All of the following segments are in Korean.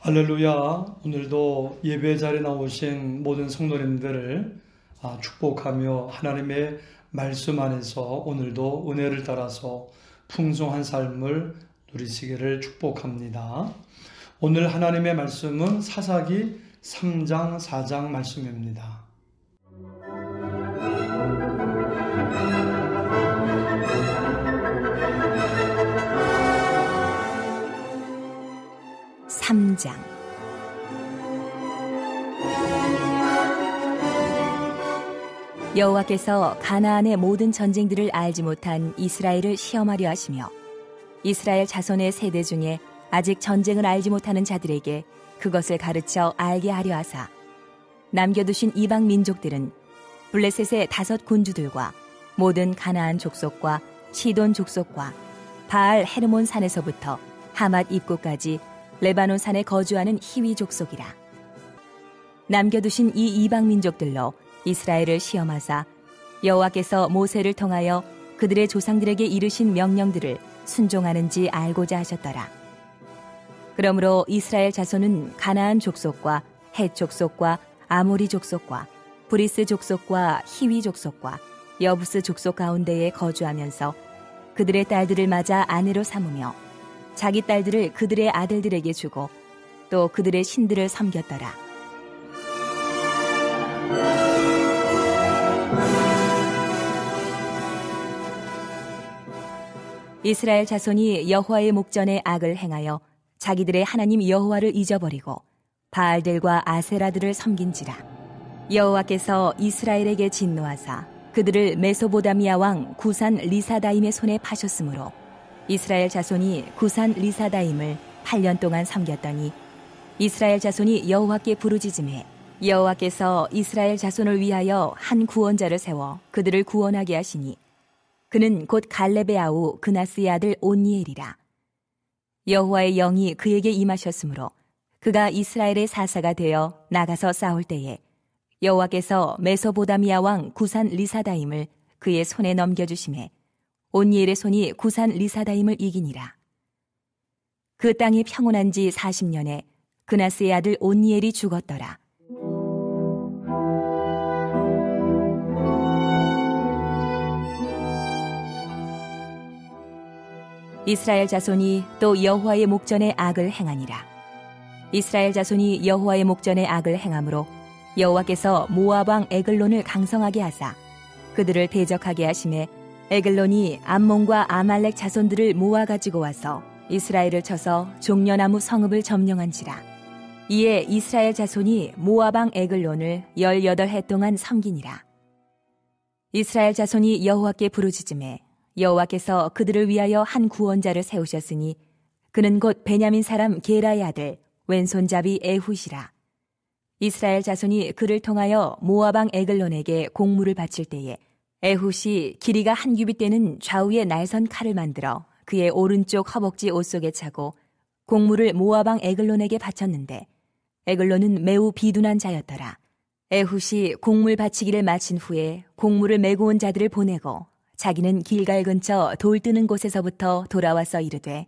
할렐루야. 오늘도 예배 자리에 나오신 모든 성도님들을 축복하며 하나님의 말씀 안에서 오늘도 은혜를 따라서 풍성한 삶을 누리시기를 축복합니다. 오늘 하나님의 말씀은 사사기 3장 4장 말씀입니다. 여호와께서 가나안의 모든 전쟁들을 알지 못한 이스라엘을 시험하려 하시며 이스라엘 자손의 세대 중에 아직 전쟁을 알지 못하는 자들에게 그것을 가르쳐 알게 하려 하사 남겨두신 이방 민족들은 블레셋의 5 군주들과 모든 가나안 족속과 시돈 족속과 바알 헤르몬 산에서부터 하맛 입구까지 레바논 산에 거주하는 히위 족속이라. 남겨두신 이 이방 민족들로 이스라엘을 시험하사 여호와께서 모세를 통하여 그들의 조상들에게 이르신 명령들을 순종하는지 알고자 하셨더라. 그러므로 이스라엘 자손은 가나안 족속과 헷 족속과 아모리 족속과 브리스 족속과 히위 족속과 여부스 족속 가운데에 거주하면서 그들의 딸들을 맞아 아내로 삼으며 자기 딸들을 그들의 아들들에게 주고 또 그들의 신들을 섬겼더라. 이스라엘 자손이 여호와의 목전에 악을 행하여 자기들의 하나님 여호와를 잊어버리고 바알들과 아세라들을 섬긴지라. 여호와께서 이스라엘에게 진노하사 그들을 메소보다미아 왕 구산 리사다임의 손에 파셨으므로 이스라엘 자손이 구산 리사다임을 8년 동안 섬겼더니 이스라엘 자손이 여호와께 부르짖음에 여호와께서 이스라엘 자손을 위하여 한 구원자를 세워 그들을 구원하게 하시니 그는 곧 갈렙의 아우 그나스의 아들 온니엘이라. 여호와의 영이 그에게 임하셨으므로 그가 이스라엘의 사사가 되어 나가서 싸울 때에 여호와께서 메소보다미아 왕 구산 리사다임을 그의 손에 넘겨주심에 온니엘의 손이 구산 리사다임을 이기니라. 그 땅이 평온한 지 40년에 그나스의 아들 온니엘이 죽었더라. 이스라엘 자손이 또 여호와의 목전에 악을 행하니라. 이스라엘 자손이 여호와의 목전에 악을 행함으로 여호와께서 모압 왕 에글론을 강성하게 하사 그들을 대적하게 하심에 에글론이 암몬과 아말렉 자손들을 모아 가지고 와서 이스라엘을 쳐서 종려나무 성읍을 점령한지라. 이에 이스라엘 자손이 모압 왕 에글론을 18해 동안 섬기니라. 이스라엘 자손이 여호와께 부르짖음에 여호와께서 그들을 위하여 한 구원자를 세우셨으니 그는 곧 베냐민 사람 게라의 아들 왼손잡이 에훗이라. 이스라엘 자손이 그를 통하여 모압 왕 에글론에게 공물을 바칠 때에 에훗이 길이가 1규빗 되는 좌우에 날선 칼을 만들어 그의 오른쪽 허벅지 옷 속에 차고 공물을 모압 왕 에글론에게 바쳤는데 에글론은 매우 비둔한 자였더라. 에훗이 공물 바치기를 마친 후에 공물을 메고 온 자들을 보내고 자기는 길갈 근처 돌 뜨는 곳에서부터 돌아와서 이르되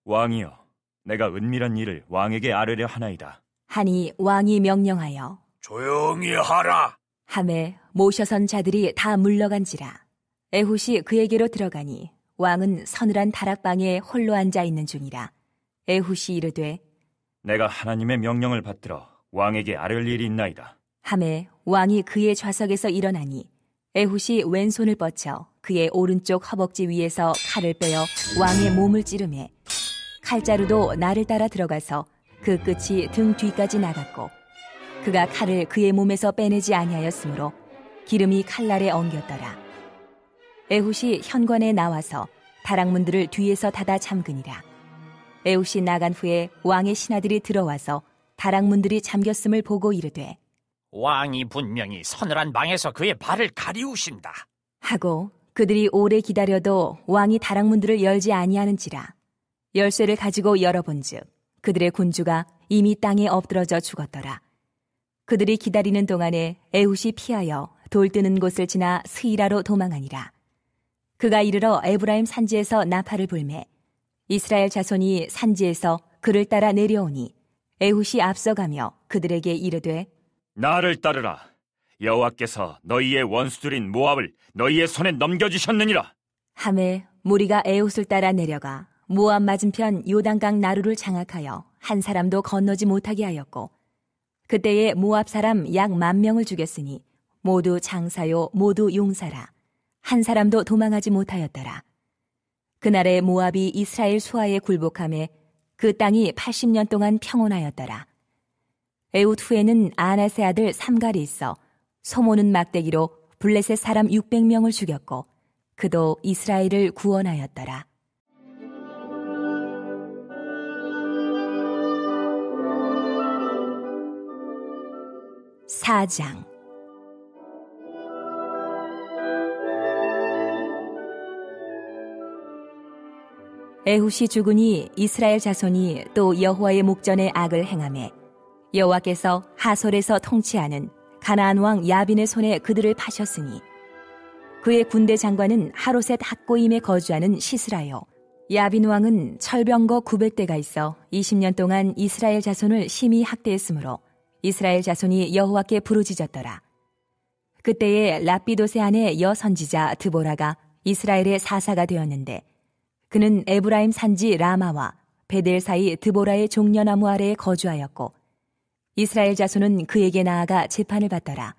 왕이여, 내가 은밀한 일을 왕에게 아뢰려 하나이다. 하니 왕이 명령하여 조용히 하라. 하매 모셔선 자들이 다 물러간지라. 에훗이 그에게로 들어가니 왕은 서늘한 다락방에 홀로 앉아 있는 중이라. 에훗이 이르되 내가 하나님의 명령을 받들어 왕에게 아뢰을 일이 있나이다. 하매 왕이 그의 좌석에서 일어나니 에훗이 왼손을 뻗쳐 그의 오른쪽 허벅지 위에서 칼을 빼어 왕의 몸을 찌르매 칼자루도 나를 따라 들어가서 그 끝이 등 뒤까지 나갔고 그가 칼을 그의 몸에서 빼내지 아니하였으므로 기름이 칼날에 엉겼더라. 에훗이 현관에 나와서 다락문들을 뒤에서 닫아 잠그니라. 에훗이 나간 후에 왕의 신하들이 들어와서 다락문들이 잠겼음을 보고 이르되 왕이 분명히 서늘한 방에서 그의 발을 가리우신다 하고 그들이 오래 기다려도 왕이 다락문들을 열지 아니하는지라. 열쇠를 가지고 열어본즉 그들의 군주가 이미 땅에 엎드러져 죽었더라. 그들이 기다리는 동안에 에훗이 피하여 돌 뜨는 곳을 지나 스이라로 도망하니라. 그가 이르러 에브라임 산지에서 나팔을 불매 이스라엘 자손이 산지에서 그를 따라 내려오니 에훗이 앞서가며 그들에게 이르되 나를 따르라. 여호와께서 너희의 원수들인 모압을 너희의 손에 넘겨주셨느니라. 하매 무리가 에훗을 따라 내려가 모압 맞은편 요단강 나루를 장악하여 한 사람도 건너지 못하게 하였고, 그때에 모압 사람 약 10,000명을 죽였으니 모두 장사요 모두 용사라. 한 사람도 도망하지 못하였더라. 그날에 모압이 이스라엘 수하에 굴복하매 그 땅이 80년 동안 평온하였더라. 에훗 후에는 아낫의 아들 삼갈이 있어 소모는 막대기로 블레셋 사람 600명을 죽였고 그도 이스라엘을 구원하였더라. 4장. 에훗이 죽으니 이스라엘 자손이 또 여호와의 목전에 악을 행하매 여호와께서 하솔에서 통치하는 가나안 왕 야빈의 손에 그들을 파셨으니, 그의 군대 장관은 하로셋 학고임에 거주하는 시스라요. 야빈 왕은 철병거 900대가 있어 20년 동안 이스라엘 자손을 심히 학대했으므로 이스라엘 자손이 여호와께 부르짖었더라. 그때에 라피도세 아내 여선지자 드보라가 이스라엘의 사사가 되었는데, 그는 에브라임 산지 라마와 베델 사이 드보라의 종려나무 아래에 거주하였고 이스라엘 자손은 그에게 나아가 재판을 받더라.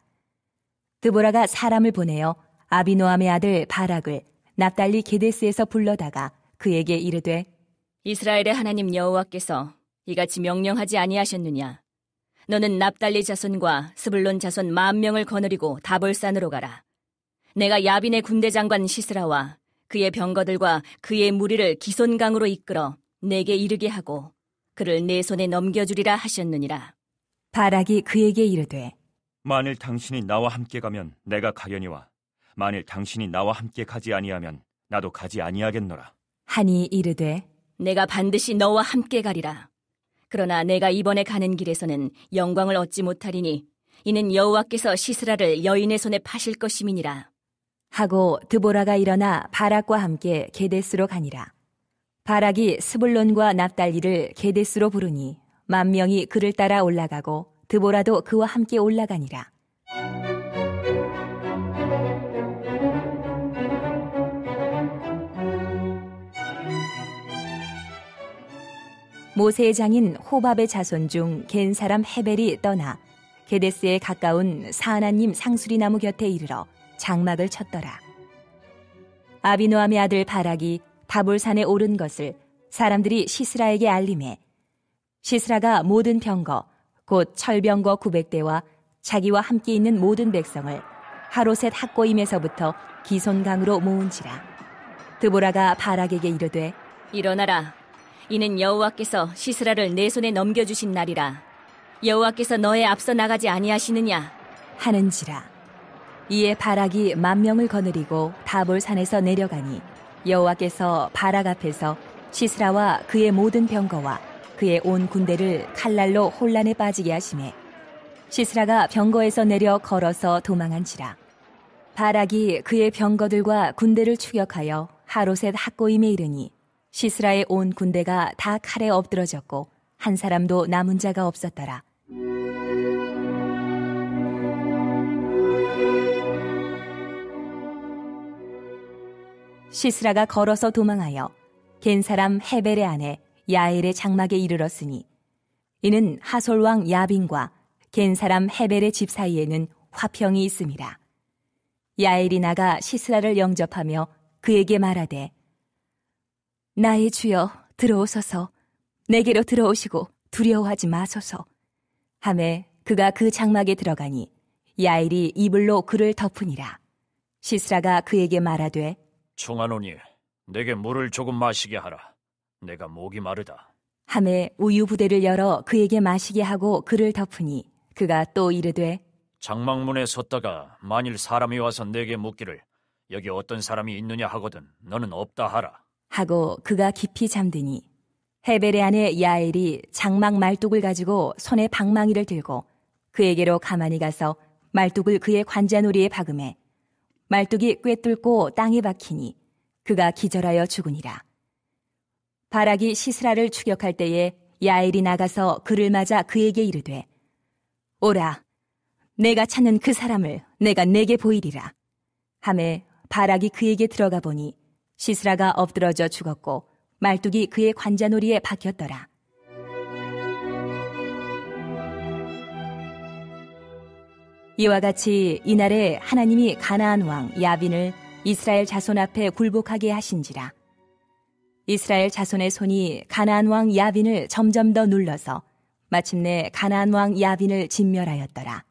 드보라가 사람을 보내어 아비노함의 아들 바락을 납달리 게데스에서 불러다가 그에게 이르되 이스라엘의 하나님 여호와께서 이같이 명령하지 아니하셨느냐? 너는 납달리 자손과 스불론 자손 10,000명을 거느리고 다볼산으로 가라. 내가 야빈의 군대 장관 시스라와 그의 병거들과 그의 무리를 기손강으로 이끌어 내게 이르게 하고 그를 내 손에 넘겨주리라 하셨느니라. 바락이 그에게 이르되 만일 당신이 나와 함께 가면 내가 가려니와 만일 당신이 나와 함께 가지 아니하면 나도 가지 아니하겠노라 하니 이르되 내가 반드시 너와 함께 가리라. 그러나 내가 이번에 가는 길에서는 영광을 얻지 못하리니 이는 여호와께서 시스라를 여인의 손에 파실 것임이니라. 하고 드보라가 일어나 바락과 함께 게데스로 가니라. 바락이 스불론과 납달리를 게데스로 부르니 10,000명이 그를 따라 올라가고 드보라도 그와 함께 올라가니라. 모세의 장인 호밥의 자손 중 겐 사람 헤벨이 떠나 게데스에 가까운 사하나님 상수리 나무 곁에 이르러 장막을 쳤더라. 아비노함의 아들 바락이 다볼산에 오른 것을 사람들이 시스라에게 알림해 시스라가 모든 병거 곧 철병거 900대와 자기와 함께 있는 모든 백성을 하로셋 학고임에서부터 기손강으로 모은지라. 드보라가 바락에게 이르되 일어나라. 이는 여호와께서 시스라를 내 손에 넘겨주신 날이라. 여호와께서 너의 앞서 나가지 아니하시느냐 하는지라. 이에 바락이 10,000명을 거느리고 다볼산에서 내려가니 여호와께서 바락 앞에서 시스라와 그의 모든 병거와 그의 온 군대를 칼날로 혼란에 빠지게 하시매 시스라가 병거에서 내려 걸어서 도망한지라. 바락이 그의 병거들과 군대를 추격하여 하로셋 학고임에 이르니 시스라의 온 군대가 다 칼에 엎드러졌고 한 사람도 남은 자가 없었더라. 시스라가 걸어서 도망하여 겐 사람 헤벨의 아내 야엘의 장막에 이르렀으니, 이는 하솔 왕 야빈과 겐 사람 헤벨의 집 사이에는 화평이 있음이라. 야엘이 나가 시스라를 영접하며 그에게 말하되 나의 주여 들어오소서. 내게로 들어오시고 두려워하지 마소서. 하매 그가 그 장막에 들어가니 야엘이 이불로 그를 덮으니라. 시스라가 그에게 말하되 청하노니 내게 물을 조금 마시게 하라. 내가 목이 마르다. 하매 우유 부대를 열어 그에게 마시게 하고 그를 덮으니 그가 또 이르되 장막문에 섰다가 만일 사람이 와서 내게 묻기를 여기 어떤 사람이 있느냐 하거든 너는 없다 하라. 하고 그가 깊이 잠드니 헤벨의 아내 야엘이 장막 말뚝을 가지고 손에 방망이를 들고 그에게로 가만히 가서 말뚝을 그의 관자놀이에 박음해 말뚝이 꿰뚫고 땅에 박히니 그가 기절하여 죽으니라. 바락이 시스라를 추격할 때에 야엘이 나가서 그를 맞아 그에게 이르되 오라 내가 찾는 그 사람을 내가 내게 보이리라 하매 바락이 그에게 들어가 보니 시스라가 엎드러져 죽었고 말뚝이 그의 관자놀이에 박혔더라. 이와 같이 이날에 하나님이 가나안 왕 야빈을 이스라엘 자손 앞에 굴복하게 하신지라. 이스라엘 자손의 손이 가나안 왕 야빈을 점점 더 눌러서 마침내 가나안 왕 야빈을 진멸하였더라.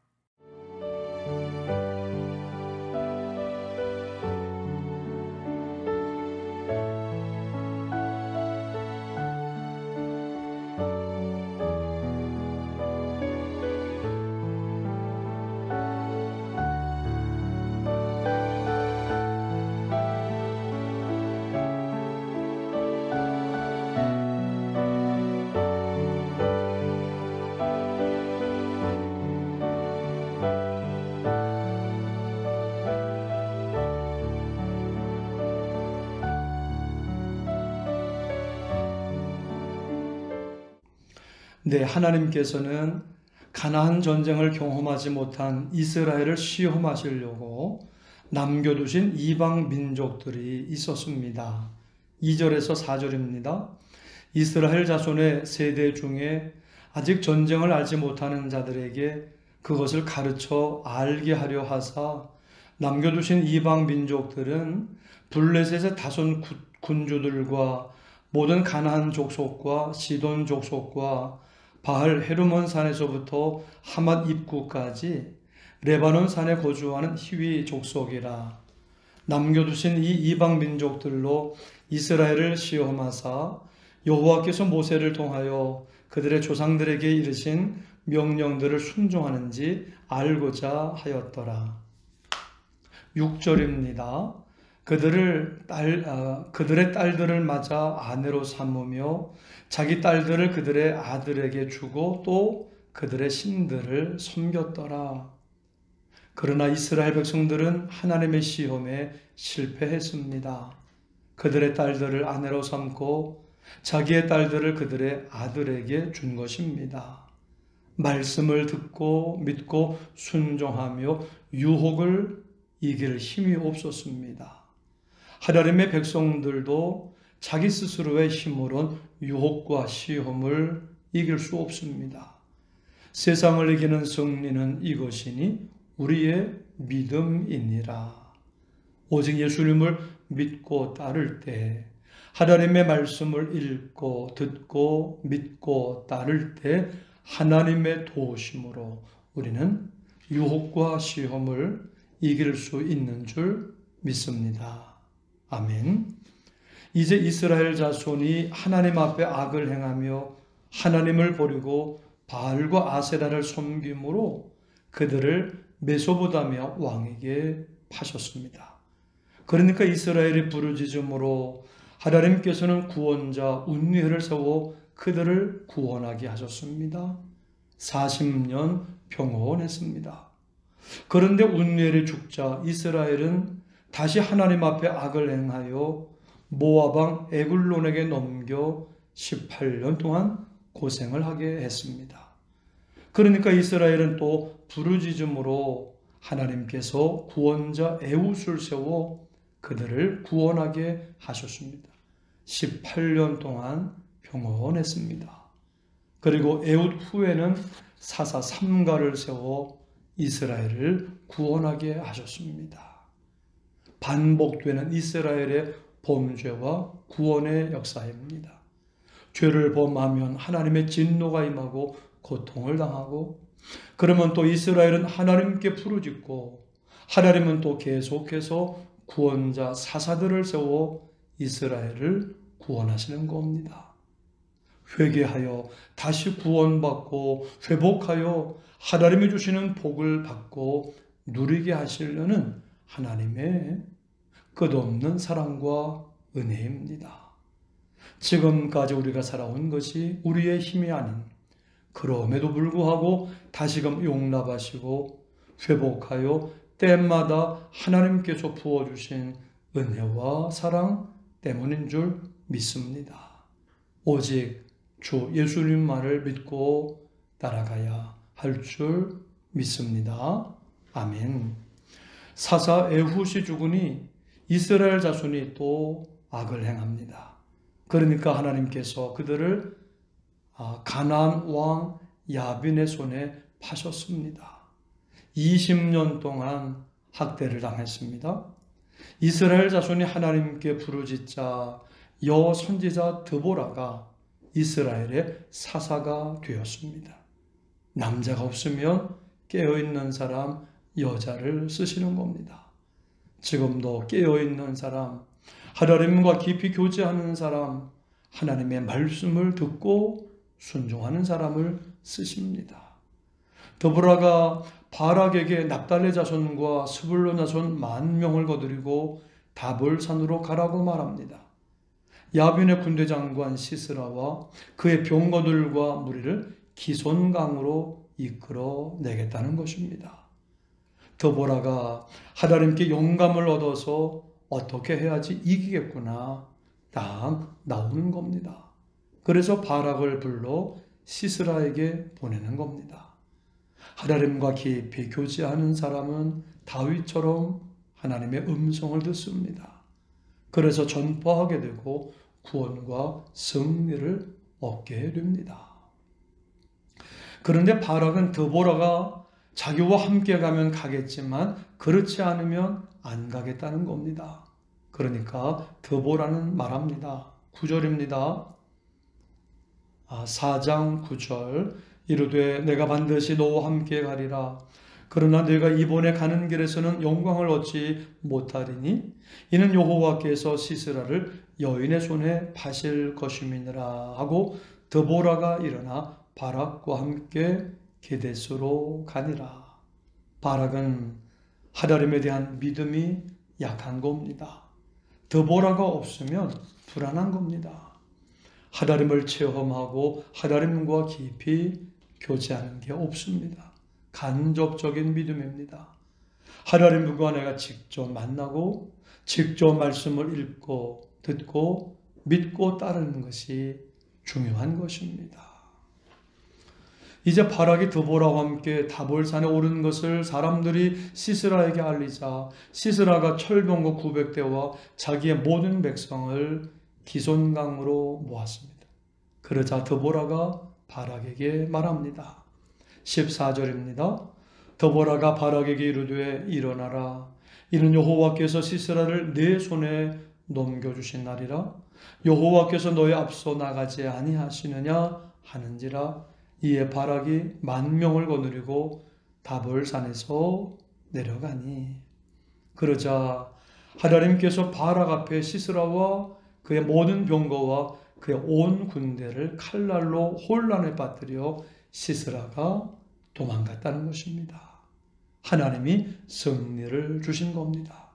네, 하나님께서는 가나안 전쟁을 경험하지 못한 이스라엘을 시험하시려고 남겨두신 이방 민족들이 있었습니다. 2절에서 4절입니다. 이스라엘 자손의 세대 중에 아직 전쟁을 알지 못하는 자들에게 그것을 가르쳐 알게 하려 하사 남겨두신 이방 민족들은 블레셋의 다손 군주들과 모든 가나안 족속과 시돈 족속과 바알 헤르몬 산에서부터 하맛 입구까지 레바논 산에 거주하는 히위 족속이라. 남겨두신 이 이방 민족들로 이스라엘을 시험하사 여호와께서 모세를 통하여 그들의 조상들에게 이르신 명령들을 순종하는지 알고자 하였더라. 6절입니다. 그들의 딸들을 맞아 아내로 삼으며 자기 딸들을 그들의 아들에게 주고 또 그들의 신들을 섬겼더라. 그러나 이스라엘 백성들은 하나님의 시험에 실패했습니다. 그들의 딸들을 아내로 삼고 자기의 딸들을 그들의 아들에게 준 것입니다. 말씀을 듣고 믿고 순종하며 유혹을 이길 힘이 없었습니다. 하나님의 백성들도 자기 스스로의 힘으론 유혹과 시험을 이길 수 없습니다. 세상을 이기는 승리는 이것이니 우리의 믿음이니라. 오직 예수님을 믿고 따를 때, 하나님의 말씀을 읽고 듣고 믿고 따를 때 하나님의 도우심으로 우리는 유혹과 시험을 이길 수 있는 줄 믿습니다. 아멘. 이제 이스라엘 자손이 하나님 앞에 악을 행하며 하나님을 버리고 바알과 아세라를 섬김으로 그들을 메소보다미아 왕에게 파셨습니다. 그러니까 이스라엘이 부르짖음으로 하나님께서는 구원자 운니엘을 세워 그들을 구원하게 하셨습니다. 40년 평온했습니다. 그런데 운니엘이 죽자 이스라엘은 다시 하나님 앞에 악을 행하여 모압 왕 에글론에게 넘겨 18년 동안 고생을 하게 했습니다. 그러니까 이스라엘은 또 부르짖음으로 하나님께서 구원자 에훗을 세워 그들을 구원하게 하셨습니다. 18년 동안 평온했습니다. 그리고 에훗 후에는 사사 삼가를 세워 이스라엘을 구원하게 하셨습니다. 반복되는 이스라엘의 범죄와 구원의 역사입니다. 죄를 범하면 하나님의 진노가 임하고 고통을 당하고, 그러면 또 이스라엘은 하나님께 부르짖고 하나님은 또 계속해서 구원자 사사들을 세워 이스라엘을 구원하시는 겁니다. 회개하여 다시 구원받고 회복하여 하나님이 주시는 복을 받고 누리게 하시려는 하나님의 끝없는 사랑과 은혜입니다. 지금까지 우리가 살아온 것이 우리의 힘이 아닌, 그럼에도 불구하고 다시금 용납하시고 회복하여 때마다 하나님께서 부어주신 은혜와 사랑 때문인 줄 믿습니다. 오직 주 예수님 말을 믿고 따라가야 할 줄 믿습니다. 아멘. 사사 에훗이 죽으니 이스라엘 자손이 또 악을 행합니다. 그러니까 하나님께서 그들을 가나안 왕 야빈의 손에 파셨습니다. 20년 동안 학대를 당했습니다. 이스라엘 자손이 하나님께 부르짖자 여 선지자 드보라가 이스라엘의 사사가 되었습니다. 남자가 없으면 깨어있는 사람, 여자를 쓰시는 겁니다. 지금도 깨어있는 사람, 하나님과 깊이 교제하는 사람, 하나님의 말씀을 듣고 순종하는 사람을 쓰십니다. 드보라가 바락에게 납달리 자손과 스불론 자손 10,000명을 거두리고 다볼산으로 가라고 말합니다. 야빈의 군대 장관 시스라와 그의 병거들과 무리를 기손강으로 이끌어 내겠다는 것입니다. 드보라가 하나님께 영감을 얻어서 어떻게 해야지 이기겠구나 딱 나오는 겁니다. 그래서 바락을 불러 시스라에게 보내는 겁니다. 하나님과 깊이 교제하는 사람은 다윗처럼 하나님의 음성을 듣습니다. 그래서 전파하게 되고 구원과 승리를 얻게 됩니다. 그런데 바락은 드보라가 자기와 함께 가면 가겠지만 그렇지 않으면 안 가겠다는 겁니다. 그러니까 드보라는 말합니다. 9절입니다. 4장 9절 이르되 내가 반드시 너와 함께 가리라. 그러나 내가 이번에 가는 길에서는 영광을 얻지 못하리니 이는 여호와께서 시스라를 여인의 손에 파실 것임이니라 하고 드보라가 일어나 바락과 함께 게데스로 가니라. 바락은 하나님에 대한 믿음이 약한 겁니다. 드보라가 없으면 불안한 겁니다. 하나님을 체험하고 하나님과 깊이 교제하는 게 없습니다. 간접적인 믿음입니다. 하나님과 내가 직접 만나고 직접 말씀을 읽고 듣고 믿고 따르는 것이 중요한 것입니다. 이제 바락이 드보라와 함께 다볼산에 오른 것을 사람들이 시스라에게 알리자 시스라가 철병거 900대와 자기의 모든 백성을 기손강으로 모았습니다. 그러자 드보라가 바락에게 말합니다. 14절입니다. 드보라가 바락에게 이르되 일어나라. 이는 여호와께서 시스라를 내 손에 넘겨주신 날이라. 여호와께서 너의 앞서 나가지 아니하시느냐 하는지라. 이에 바락이 10,000명을 거느리고 다볼산에서 내려가니. 그러자 하나님께서 바락 앞에 시스라와 그의 모든 병거와 그의 온 군대를 칼날로 혼란에 빠뜨려 시스라가 도망갔다는 것입니다. 하나님이 승리를 주신 겁니다.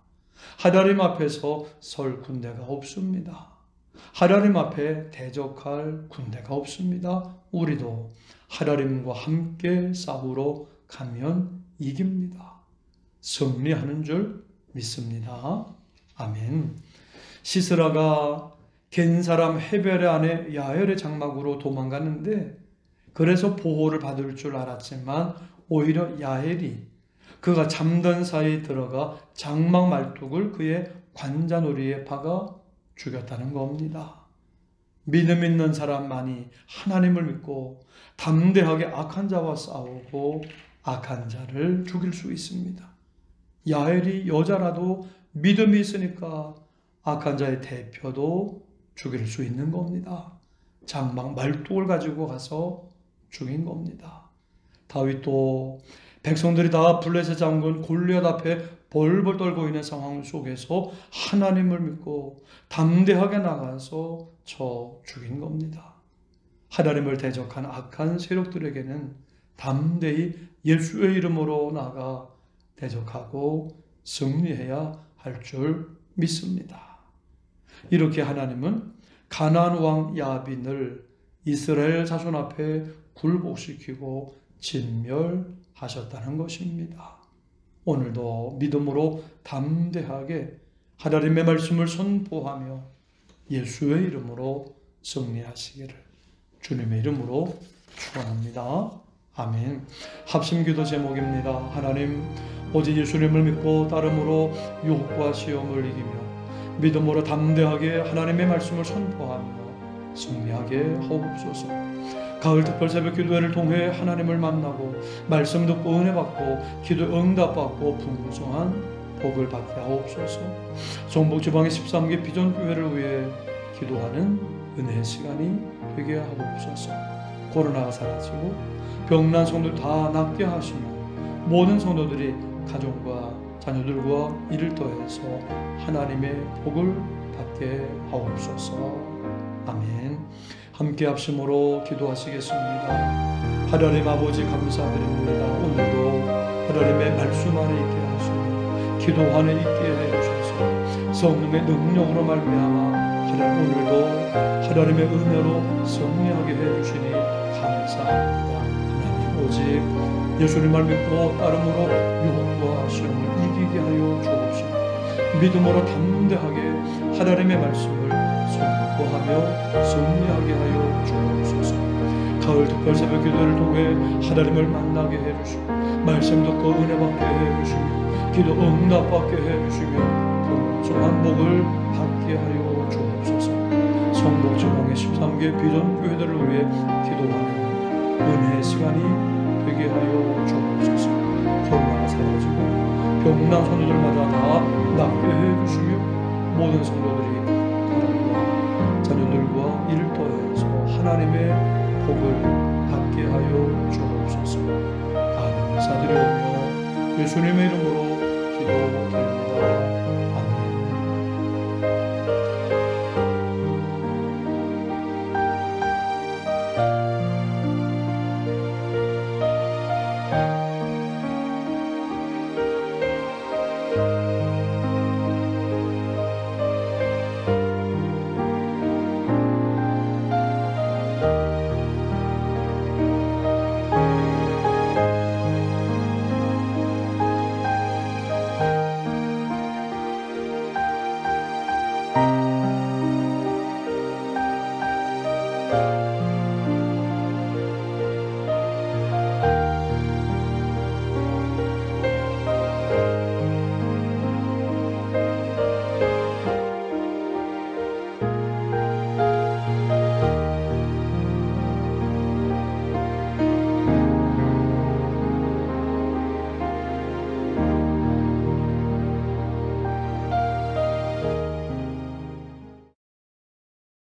하나님 앞에서 설 군대가 없습니다. 하나님 앞에 대적할 군대가 없습니다. 우리도 하나님과 함께 싸우러 가면 이깁니다. 승리하는 줄 믿습니다. 아멘. 시스라가 겐 사람 헤벨의 아내 야엘의 장막으로 도망갔는데 그래서 보호를 받을 줄 알았지만 오히려 야엘이 그가 잠든 사이에 들어가 장막 말뚝을 그의 관자놀이에 박아 죽였다는 겁니다. 믿음 있는 사람만이 하나님을 믿고 담대하게 악한 자와 싸우고 악한 자를 죽일 수 있습니다. 야엘이 여자라도 믿음이 있으니까 악한 자의 대표도 죽일 수 있는 겁니다. 장막 말뚝을 가지고 가서 죽인 겁니다. 다윗도 백성들이 다 블레셋 장군 골리앗 앞에 벌벌 떨고 있는 상황 속에서 하나님을 믿고 담대하게 나가서 쳐 죽인 겁니다. 하나님을 대적한 악한 세력들에게는 담대히 예수의 이름으로 나가 대적하고 승리해야 할 줄 믿습니다. 이렇게 하나님은 가나안 왕 야빈을 이스라엘 자손 앞에 굴복시키고 진멸하셨다는 것입니다. 오늘도 믿음으로 담대하게 하나님의 말씀을 선포하며 예수의 이름으로 승리하시기를 주님의 이름으로 축원합니다. 아멘. 합심기도 제목입니다. 하나님, 오직 예수님을 믿고 따름으로 유혹과 시험을 이기며 믿음으로 담대하게 하나님의 말씀을 선포하며 승리하게 하옵소서. 가을 특별 새벽 기도회를 통해 하나님을 만나고 말씀 듣고 은혜 받고 기도 응답받고 풍성한 복을 받게 하옵소서. 전북 지방의 13개 비전교회를 위해 기도하는 은혜의 시간이 되게 하옵소서. 코로나가 사라지고 병난 성도들 다 낫게 하시며 모든 성도들이 가정과 자녀들과 이를 더해서 하나님의 복을 받게 하옵소서. 아멘. 함께 합심으로 기도하시겠습니다. 하나님 아버지 감사드립니다. 오늘도 하나님의 말씀 안에 있게 하시고 기도 안에 있게 해주셔서 성령의 능력으로 말미암아 하나님 오늘도 하나님의 은혜로 승리하게 해주시니 감사합니다. 하나님 오직 예수님을 믿고 따름으로 유혹과 시험을 이기게 하여 주옵시고 믿음으로 담대하게 하나님의 말씀을 선포하며 승리하게 하여 주옵소서. 가을 특별 새벽 기도를 통해 하나님을 만나게 해주시고 말씀 듣고 은혜 받게 해주시며 기도 응답받게 해주시며 풍성한 복을 받게 하여 주옵소서. 성북 지방의 13개 비전 교회들을 위해 기도하는 은혜의 시간이 되게 하여 주옵소서. 코로나가 사라지고 병난 성도들마다 다 낫게 해주시며 모든 성도들이 가정과 자녀들과 이를 더해서 하나님의 복을 받게 하여 주옵소서. 감사드리오며 예수님의 이름으로 기도